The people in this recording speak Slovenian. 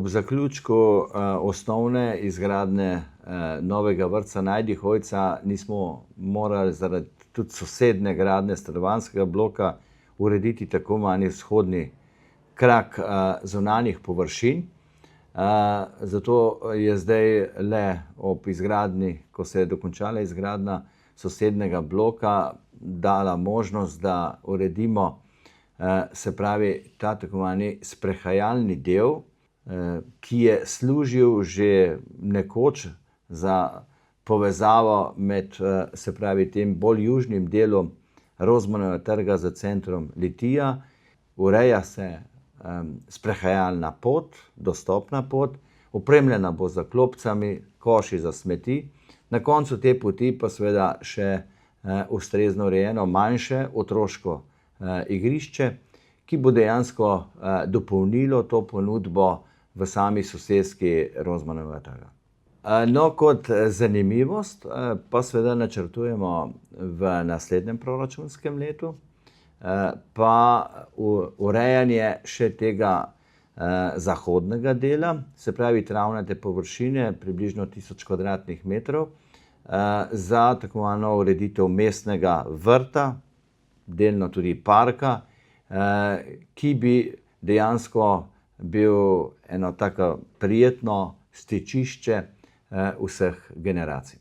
ob zaključku osnovne izgradnje novega vrtca Najdi Hojca nismo morali zaradi tudi sosednje gradnje stanovanjskega bloka urediti tako imenovani vzhodni krak zunanjih površin. Zato je zdaj le ob izgradnji, ko se je dokončala izgradnja sosednjega bloka, dala možnost, da uredimo, se pravi, ta tako imenovani sprehajalni del, ki je služil že nekoč za povezavo med, se pravi, tem bolj južnim delom Rozmanovega trga z centrom Litija. Ureja se sprehajalna pot, dostopna pot, opremljena bo z klopcami, koši za smeti. Na koncu te poti pa seveda še ustrezno urejeno manjše otroško igrišče, ki bo dejansko dopolnilo to ponudbo v sami soseski Rozmanovega trga. No, kot zanimivost pa seveda načrtujemo v naslednjem proračunskem letu pa urejanje še tega zahodnega dela, se pravi travnate površine, približno 1000 kvadratnih metrov, za tako imenovano ureditev mestnega vrta, delno tudi parka, ki bi dejansko bil eno tako prijetno stičišče vseh generacij.